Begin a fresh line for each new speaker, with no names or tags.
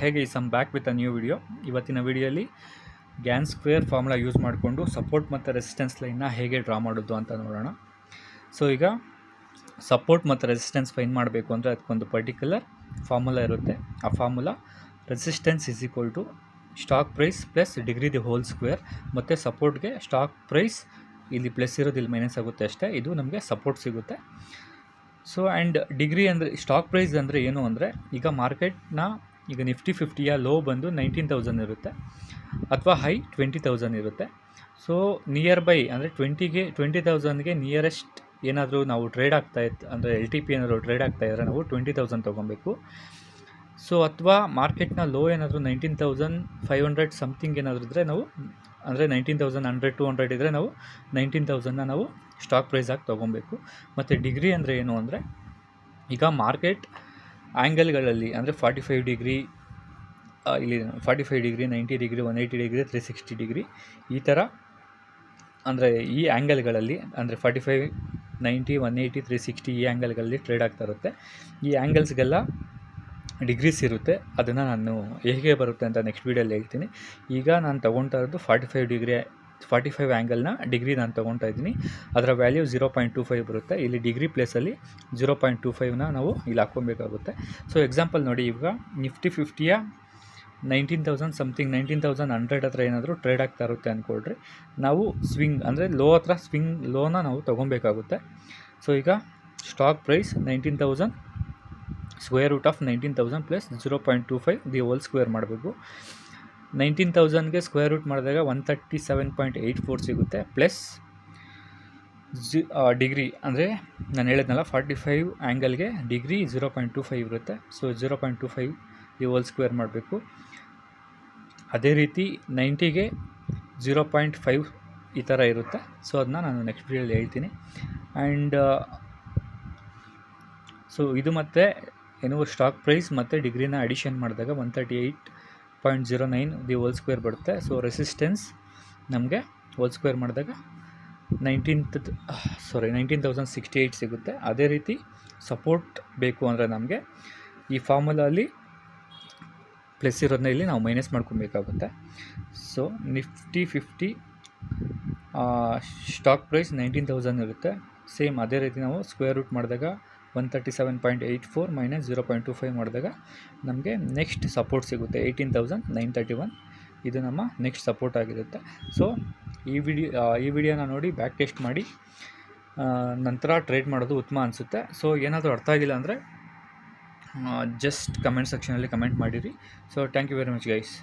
ಹೇಗೆ some back with a new ವಿಡಿಯೋ. ಇವತ್ತಿನ ವಿಡಿಯೋಲಿ ಗ್ಯಾನ್ ಸ್ಕ್ವೇರ್ ಫಾರ್ಮುಲಾ ಯೂಸ್ ಮಾಡಿಕೊಂಡು ಸಪೋರ್ಟ್ ಮತ್ತು ರೆಸಿಸ್ಟೆನ್ಸ್ ಲೈನ್ನ ಹೇಗೆ ಡ್ರಾ ಮಾಡೋದು ಅಂತ ನೋಡೋಣ. ಸೊ ಈಗ ಸಪೋರ್ಟ್ ಮತ್ತು ರೆಸಿಸ್ಟೆನ್ಸ್ ಫೈನ್ ಮಾಡಬೇಕು ಅಂದರೆ ಅದಕ್ಕೊಂದು ಪರ್ಟಿಕ್ಯುಲರ್ ಫಾರ್ಮುಲಾ ಇರುತ್ತೆ. ಆ formula resistance is equal to stock price plus degree the whole square, ಮತ್ತು ಸಪೋರ್ಟ್ಗೆ ಸ್ಟಾಕ್ ಪ್ರೈಸ್ ಇಲ್ಲಿ ಪ್ಲಸ್ ಇರೋದು ಇಲ್ಲಿ ಮೈನಸ್ ಆಗುತ್ತೆ ಅಷ್ಟೇ, ಇದು ನಮಗೆ ಸಪೋರ್ಟ್ ಸಿಗುತ್ತೆ. ಸೊ ಆ್ಯಂಡ್ ಡಿಗ್ರಿ ಅಂದರೆ ಸ್ಟಾಕ್ ಪ್ರೈಸ್ ಅಂದರೆ ಏನು ಅಂದರೆ, ಈಗ ಮಾರ್ಕೆಟ್ನ ಈಗ ನಿಫ್ಟಿ 50ಯ ಲೋ ಬಂದು 19,000 ಇರುತ್ತೆ ಅಥವಾ ಹೈ 20,000 ಇರುತ್ತೆ. ಸೊ ನಿಯರ್ ಬೈ ಅಂದರೆ 20,000ಗೆ ನಿಯರೆಸ್ಟ್ ಏನಾದರೂ ನಾವು ಟ್ರೇಡ್ ಆಗ್ತಾಯಿತ್ತು ಅಂದರೆ LTP ಏನಾದರೂ ಟ್ರೇಡ್ ಆಗ್ತಾಯಿದ್ರೆ ನಾವು 20,000 ತೊಗೊಬೇಕು. ಸೊ ಅಥವಾ ಮಾರ್ಕೆಟ್ನ ಲೋ ಏನಾದರೂ 19,500 ಸಮಥಿಂಗ್ ಏನಾದರೂ ಇದ್ದರೆ ನಾವು ಅಂದರೆ 19,100 200 ಇದ್ದರೆ ನಾವು 19,000ನ ನಾವು ಸ್ಟಾಕ್ ಪ್ರೈಸಾಗಿ ತೊಗೊಬೇಕು. ಮತ್ತು ಡಿಗ್ರಿ ಅಂದರೆ ಏನು ಅಂದರೆ, ಈಗ ಮಾರ್ಕೆಟ್ ಆ್ಯಂಗಲ್ಗಳಲ್ಲಿ ಅಂದರೆ 45 ಡಿಗ್ರಿ, ಇಲ್ಲಿ 45 ಡಿಗ್ರಿ, 90 ಡಿಗ್ರಿ, 180 ಡಿಗ್ರಿ, 360 ಡಿಗ್ರಿ ಈ ಥರ ಅಂದರೆ ಈ ಆ್ಯಂಗಲ್ಗಳಲ್ಲಿ ಅಂದರೆ 45, 90, 180, 360 ಈ ಆ್ಯಂಗಲ್ಗಳಲ್ಲಿ ಟ್ರೇಡ್ ಆಗ್ತಾ ಇರುತ್ತೆ. ಈ ಆ್ಯಂಗಲ್ಸ್ಗೆಲ್ಲ ಡಿಗ್ರೀಸ್ ಇರುತ್ತೆ. ಅದನ್ನು ನಾನು ಹೇಗೆ ಬರುತ್ತೆ ಅಂತ ನೆಕ್ಸ್ಟ್ ವೀಡಿಯೋಲ್ಲಿ ಹೇಳ್ತೀನಿ. ಈಗ ನಾನು ತೊಗೊಳ್ತಾ ಇರೋದು 45 ಆ್ಯಂಗಲ್ನ ಡಿಗ್ರಿ ನಾನು ತೊಗೊಳ್ತಾ ಇದ್ದೀನಿ. ಅದರ ವ್ಯಾಲ್ಯೂ 0.25 ಬರುತ್ತೆ. ಇಲ್ಲಿ ಡಿಗ್ರಿ ಪ್ಲೇಸಲ್ಲಿ 0.25ನ ನಾವು ಇಲ್ಲಿ ಹಾಕ್ಕೊಬೇಕಾಗುತ್ತೆ. ಸೊ ಎಕ್ಸಾಂಪಲ್ ನೋಡಿ, ಈಗ ನಿಫ್ಟಿ 50ಯ 19,000 ಸಮಥಿಂಗ್ 19,100 ಹತ್ರ ಏನಾದರೂ ಟ್ರೇಡ್ ಆಗ್ತಾ ಇರುತ್ತೆ ಅಂದ್ಕೊಳ್ರಿ. ನಾವು ಸ್ವಿಂಗ್ ಅಂದರೆ ಲೋ ಹತ್ರ ಸ್ವಿಂಗ್ ಲೋನ ನಾವು ತೊಗೊಬೇಕಾಗುತ್ತೆ. ಸೊ ಈಗ stock price 19,000 square root of 19,000 plus 0.25 the whole square ಮಾಡಬೇಕು. 19,000ಗೆ ಸ್ಕ್ವೇರ್ ರೂಟ್ ಮಾಡಿದಾಗ 137.84 ಸಿಗುತ್ತೆ. ಪ್ಲಸ್ ಡಿಗ್ರಿ ಅಂದರೆ ನಾನು ಹೇಳಿದ್ನಲ್ಲ 45 ಆ್ಯಂಗಲ್ಗೆ ಡಿಗ್ರಿ 0.25 ಇರುತ್ತೆ. ಸೊ 0.25 ದಿ ಹೋಲ್ ಸ್ಕ್ವೇರ್ ಮಾಡಬೇಕು. ಅದೇ ರೀತಿ 90ಗೆ 0.5 ಈ ಥರ ಇರುತ್ತೆ. ಸೊ ಅದನ್ನ ನಾನು ನೆಕ್ಸ್ಟ್ ವಿಡಿಯೋಲಿ ಹೇಳ್ತೀನಿ. ಆ್ಯಂಡ್ ಸೊ ಇದು ಮತ್ತು ಏನು ಸ್ಟಾಕ್ ಪ್ರೈಸ್ ಮತ್ತು ಡಿಗ್ರಿನ ಅಡಿಷನ್ ಮಾಡಿದಾಗ 138.09 ದಿ ಹೋಲ್ ಸ್ಕ್ವೇರ್ ಬರುತ್ತೆ. ಸೊ ರೆಸಿಸ್ಟೆನ್ಸ್ ನಮಗೆ ಹೋಲ್ ಸ್ಕ್ವೇರ್ ಮಾಡಿದಾಗ 19,068 ಸಿಗುತ್ತೆ. ಅದೇ ರೀತಿ ಸಪೋರ್ಟ್ ಬೇಕು ಅಂದರೆ ನಮಗೆ ಈ ಫಾರ್ಮುಲಾಲಿ ಪ್ಲಸ್ ಇರೋದನ್ನ ಇಲ್ಲಿ ನಾವು ಮೈನಸ್ ಮಾಡ್ಕೊಬೇಕಾಗುತ್ತೆ. ಸೊ ನಿಫ್ಟಿ 50 ಸ್ಟಾಕ್ ಪ್ರೈಸ್ 19,000 ಇರುತ್ತೆ. ಸೇಮ್ ಅದೇ ರೀತಿ ನಾವು ಸ್ಕ್ವೇರ್ ರೂಟ್ ಮಾಡಿದಾಗ 137.84 ಮೈನಸ್ 0.25 ಮಾಡಿದಾಗ ನಮಗೆ ನೆಕ್ಸ್ಟ್ ಸಪೋರ್ಟ್ ಸಿಗುತ್ತೆ 18,931. ಇದು ನಮ್ಮ ನೆಕ್ಸ್ಟ್ ಸಪೋರ್ಟ್ ಆಗಿರುತ್ತೆ. ಸೊ ಈ ವಿಡಿಯೋನ ನೋಡಿ ಬ್ಯಾಕ್ ಟೆಸ್ಟ್ ಮಾಡಿ ನಂತರ ಟ್ರೇಡ್ ಮಾಡೋದು ಉತ್ತಮ ಅನಿಸುತ್ತೆ. ಸೊ ಏನಾದರೂ ಅರ್ಥ ಆಗಿಲ್ಲ ಅಂದರೆ ಜಸ್ಟ್ ಕಮೆಂಟ್ ಸೆಕ್ಷನಲ್ಲಿ ಕಮೆಂಟ್ ಮಾಡಿರಿ. So thank you very much guys.